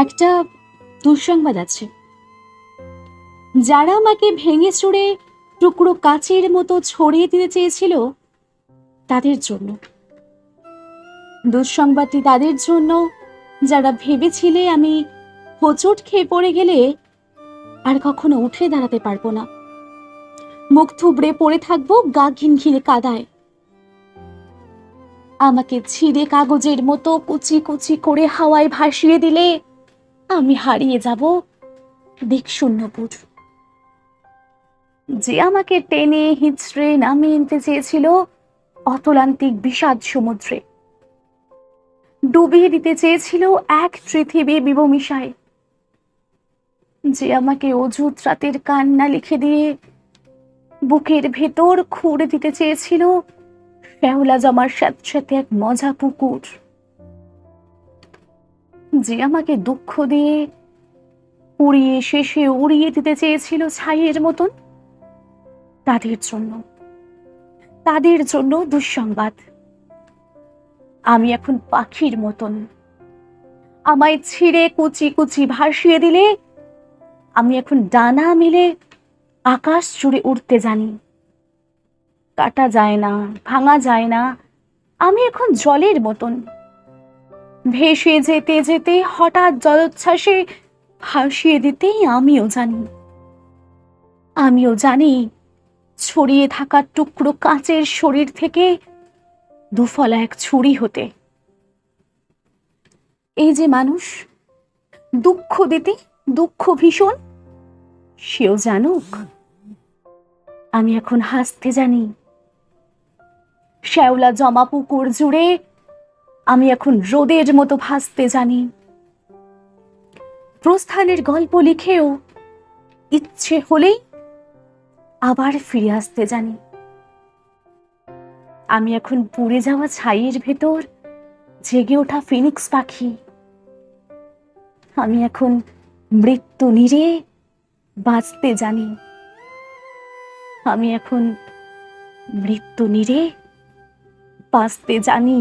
একটা দুঃসংবাদ আছে। যারা আমাকে ভেঙে চুরে টুকরো কাচের মতো ছড়িয়ে দিতে চেয়েছিল তাদের জন্য। দুঃসংবাদটি তাদের জন্য যারা ভেবেছিলে আমি হোঁচট খেয়ে পড়ে গেলে আর কখনো উঠে দাঁড়াতে পারবো না, মুখ থুবড়ে পড়ে থাকবো গা ঘিনঘিনে কাদায়। আমাকে ছিঁড়ে কাগজের মতো কুচি কুচি করে হাওয়ায় ভাসিয়ে দিলে আমি হারিয়ে যাব দিকশূন্যপুর। যে আমাকে টেনে হিঁচড়ে নামিয়ে নিতে চেয়েছিল অতলান্তিক বিষাদ সমুদ্রে, ডুবিয়ে দিতে চেয়েছিল এক পৃথিবী বিবমিশায়, যে আমাকে অযুত রাতের কান্না লিখে দিয়ে বুকের ভেতর খুঁড়ে দিতে চেয়েছিল শ্যাওলা জমার স্যাঁতস্যাঁতে এক মজা পুকুর, যে আমাকে দুঃখ দিয়ে উড়িয়ে শেষে উড়িয়ে দিতে চেয়েছিল ছাইয়ের মতন, তাদের জন্য দুঃসংবাদ। আমি এখন পাখির মতন। আমায় ছিঁড়ে কুচি কুচি ভাসিয়ে দিলে আমি এখন ডানা মেলে আকাশ জুড়ে উড়তে জানি। কাটা যায় না, ভাঙা যায় না। আমি এখন জলের মতন, ভেসে যেতে যেতে হঠাৎ জলোচ্ছ্বাসে ভাসিয়ে দিতেই আমিও জানি ছড়িয়ে থাকা টুকরো কাঁচের শরীর থেকে দুফলা এক ছুরি হতে। এই যে মানুষ দুঃখ দিতে দুঃখ ভীষণ, সেও জানুক আমি এখন হাসতে জানি। শ্যাওলা জমা পুকুর জুড়ে আমি এখন রোদের মতো ভাসতে জানি। প্রস্থানের গল্প লিখেও ইচ্ছে হলেই আবার ফিরে আসতে জানি। আমি এখন পুড়ে যাওয়া ছাইয়ের ভেতর জেগে ওঠা ফিনিক্স পাখি। আমি এখন মৃত্যু নীড়ে বাঁচতে জানি। আমি এখন মৃত্যু নীড়ে বাঁচতে জানি।